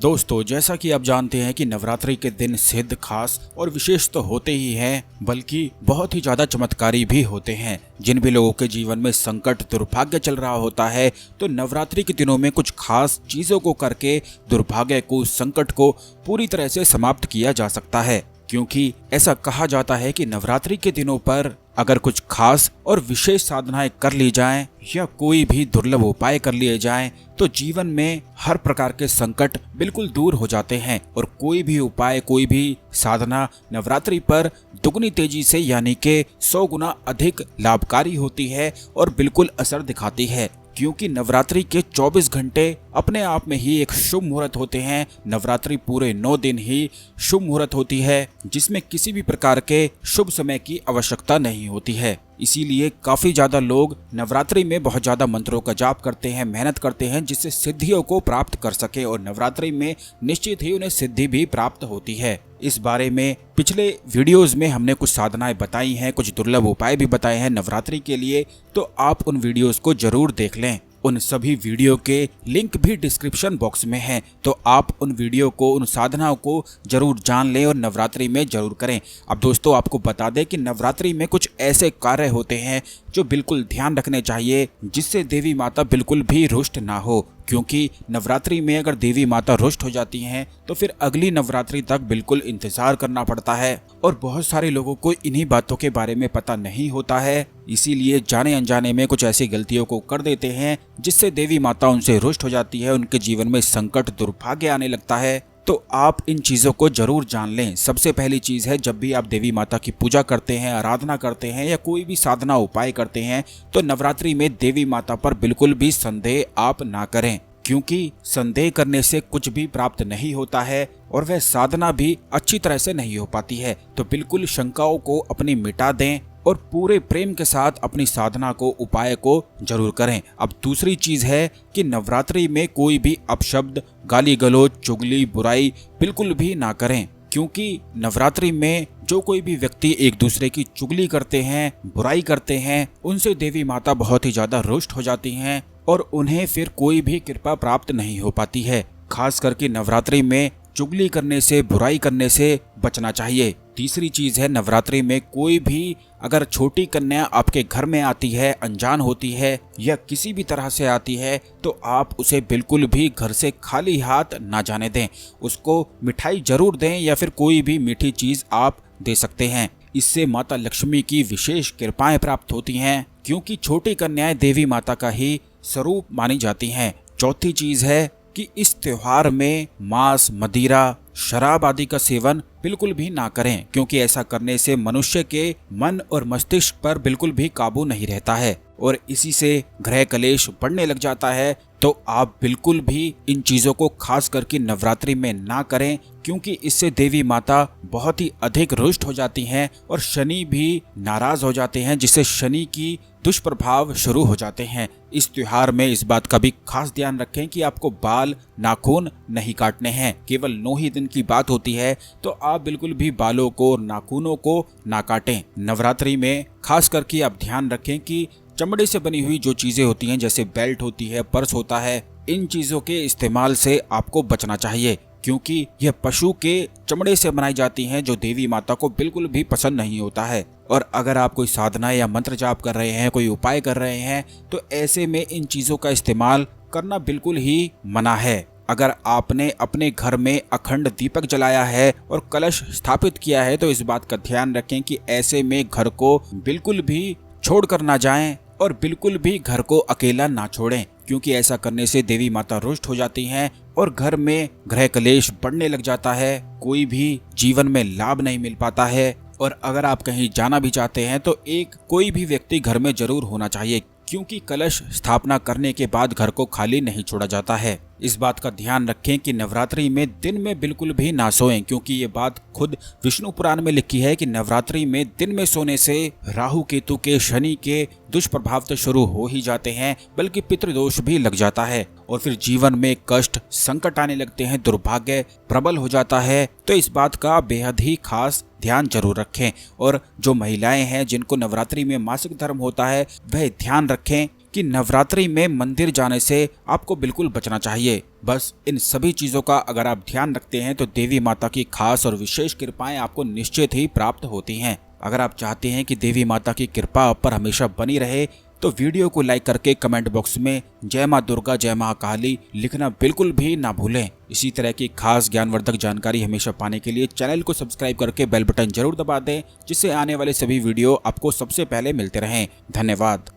दोस्तों, जैसा कि आप जानते हैं कि नवरात्रि के दिन सिद्ध, खास और विशेष तो होते ही हैं, बल्कि बहुत ही ज्यादा चमत्कारी भी होते हैं। जिन भी लोगों के जीवन में संकट, दुर्भाग्य चल रहा होता है, तो नवरात्रि के दिनों में कुछ खास चीजों को करके दुर्भाग्य को, संकट को पूरी तरह से समाप्त किया जा सकता है। क्योंकि ऐसा कहा जाता है कि नवरात्रि के दिनों पर अगर कुछ खास और विशेष साधनाएं कर ली जाएं या कोई भी दुर्लभ उपाय कर लिए जाएं, तो जीवन में हर प्रकार के संकट बिल्कुल दूर हो जाते हैं और कोई भी उपाय, कोई भी साधना नवरात्रि पर दुगनी तेजी से यानी के 100 गुना अधिक लाभकारी होती है और बिल्कुल असर दिखाती है। क्योंकि नवरात्रि के 24 घंटे अपने आप में ही एक शुभ मुहूर्त होते हैं। नवरात्रि पूरे 9 दिन ही शुभ मुहूर्त होती है, जिसमें किसी भी प्रकार के शुभ समय की आवश्यकता नहीं होती है। इसीलिए काफी ज्यादा लोग नवरात्रि में बहुत ज्यादा मंत्रों का जाप करते हैं, मेहनत करते हैं, जिससे सिद्धियों को प्राप्त कर सके और नवरात्रि में निश्चित ही उन्हें सिद्धि भी प्राप्त होती है। इस बारे में पिछले वीडियोस में हमने कुछ साधनाएं बताई हैं, कुछ दुर्लभ उपाय भी बताए हैं नवरात्रि के लिए, तो आप उन वीडियोस को जरूर देख लें। उन सभी वीडियो के लिंक भी डिस्क्रिप्शन बॉक्स में हैं, तो आप उन वीडियो को, उन साधनाओं को जरूर जान लें और नवरात्रि में जरूर करें। अब दोस्तों, आपको बता दें कि नवरात्रि में कुछ ऐसे कार्य होते हैं जो बिल्कुल ध्यान रखने चाहिए, जिससे देवी माता बिल्कुल भी रुष्ट ना हो। क्योंकि नवरात्रि में अगर देवी माता रुष्ट हो जाती हैं तो फिर अगली नवरात्रि तक बिल्कुल इंतजार करना पड़ता है और बहुत सारे लोगों को इन्हीं बातों के बारे में पता नहीं होता है। इसीलिए जाने अनजाने में कुछ ऐसी गलतियों को कर देते हैं, जिससे देवी माता उनसे रुष्ट हो जाती है, उनके जीवन में संकट, दुर्भाग्य आने लगता है। तो आप इन चीज़ों को जरूर जान लें। सबसे पहली चीज़ है, जब भी आप देवी माता की पूजा करते हैं, आराधना करते हैं या कोई भी साधना उपाय करते हैं, तो नवरात्रि में देवी माता पर बिल्कुल भी संदेह आप ना करें। क्योंकि संदेह करने से कुछ भी प्राप्त नहीं होता है और वह साधना भी अच्छी तरह से नहीं हो पाती है। तो बिल्कुल शंकाओं को अपनी मिटा दें और पूरे प्रेम के साथ अपनी साधना को, उपाय को जरूर करें। अब दूसरी चीज है कि नवरात्रि में कोई भी अपशब्द, गाली गलौज, चुगली, बुराई बिल्कुल भी ना करें। क्योंकि नवरात्रि में जो कोई भी व्यक्ति एक दूसरे की चुगली करते हैं, बुराई करते हैं, उनसे देवी माता बहुत ही ज्यादा रुष्ट हो जाती हैं और उन्हें फिर कोई भी कृपा प्राप्त नहीं हो पाती है। खास करके नवरात्रि में चुगली करने से, बुराई करने से बचना चाहिए। तीसरी चीज है, नवरात्रि में कोई भी अगर छोटी कन्या आपके घर में आती है, अनजान होती है या किसी भी तरह से आती है, तो आप उसे बिल्कुल भी घर से खाली हाथ ना जाने दें। उसको मिठाई जरूर दें या फिर कोई भी मीठी चीज आप दे सकते हैं। इससे माता लक्ष्मी की विशेष कृपाएं प्राप्त होती हैं, क्योंकि छोटी कन्याएं देवी माता का ही स्वरूप मानी जाती हैं। चौथी चीज है कि इस त्योहार में मांस, मदिरा, शराब आदि का सेवन बिल्कुल भी ना करें, क्योंकि ऐसा करने से मनुष्य के मन और मस्तिष्क पर बिल्कुल भी काबू नहीं रहता है और इसी से गृह कलेश बढ़ने लग जाता है। तो आप बिल्कुल भी इन चीजों को खास करके नवरात्रि में ना करें, क्योंकि इससे देवी माता बहुत ही अधिक रुष्ट हो जाती हैं और शनि भी नाराज हो जाते हैं, जिससे शनि की दुष्प्रभाव शुरू हो जाते हैं। इस त्योहार में इस बात का भी खास ध्यान रखें कि आपको बाल, नाखून नहीं काटने हैं। केवल 9 ही दिन की बात होती है, तो आप बिल्कुल भी बालों को, नाखूनों को ना काटें। नवरात्रि में खास करके आप ध्यान रखें कि चमड़े से बनी हुई जो चीजें होती हैं, जैसे बेल्ट होती है, पर्स होता है, इन चीजों के इस्तेमाल से आपको बचना चाहिए, क्योंकि यह पशु के चमड़े से बनाई जाती हैं, जो देवी माता को बिल्कुल भी पसंद नहीं होता है। और अगर आप कोई साधना या मंत्र जाप कर रहे हैं, कोई उपाय कर रहे हैं, तो ऐसे में इन चीजों का इस्तेमाल करना बिल्कुल ही मना है। अगर आपने अपने घर में अखंड दीपक जलाया है और कलश स्थापित किया है, तो इस बात का ध्यान रखें कि ऐसे में घर को बिल्कुल भी छोड़कर ना जाएं और बिल्कुल भी घर को अकेला ना छोड़ें, क्योंकि ऐसा करने से देवी माता रुष्ट हो जाती हैं और घर में गृह कलेश बढ़ने लग जाता है। कोई भी जीवन में लाभ नहीं मिल पाता है और अगर आप कहीं जाना भी चाहते हैं, तो कोई भी व्यक्ति घर में जरूर होना चाहिए, क्योंकि कलश स्थापना करने के बाद घर को खाली नहीं छोड़ा जाता है। इस बात का ध्यान रखें कि नवरात्रि में दिन में बिल्कुल भी ना सोएं, क्योंकि ये बात खुद विष्णु पुराण में लिखी है कि नवरात्रि में दिन में सोने से राहु केतु के, शनि के दुष्प्रभाव तो शुरू हो ही जाते हैं, बल्कि पितृदोष भी लग जाता है और फिर जीवन में कष्ट, संकट आने लगते हैं, दुर्भाग्य प्रबल हो जाता है। तो इस बात का बेहद ही खास ध्यान जरूर रखें। और जो महिलाएं हैं जिनको नवरात्रि में मासिक धर्म होता है, वह ध्यान रखें कि नवरात्रि में मंदिर जाने से आपको बिल्कुल बचना चाहिए। बस इन सभी चीजों का अगर आप ध्यान रखते हैं तो देवी माता की खास और विशेष कृपाएं आपको निश्चित ही प्राप्त होती हैं। अगर आप चाहते हैं कि देवी माता की कृपा आप पर हमेशा बनी रहे तो वीडियो को लाइक करके कमेंट बॉक्स में जय मां दुर्गा जय महाकाली लिखना बिल्कुल भी ना भूलें। इसी तरह की खास ज्ञानवर्धक जानकारी हमेशा पाने के लिए चैनल को सब्सक्राइब करके बेल बटन जरूर दबा दें, जिससे आने वाले सभी वीडियो आपको सबसे पहले मिलते रहें। धन्यवाद।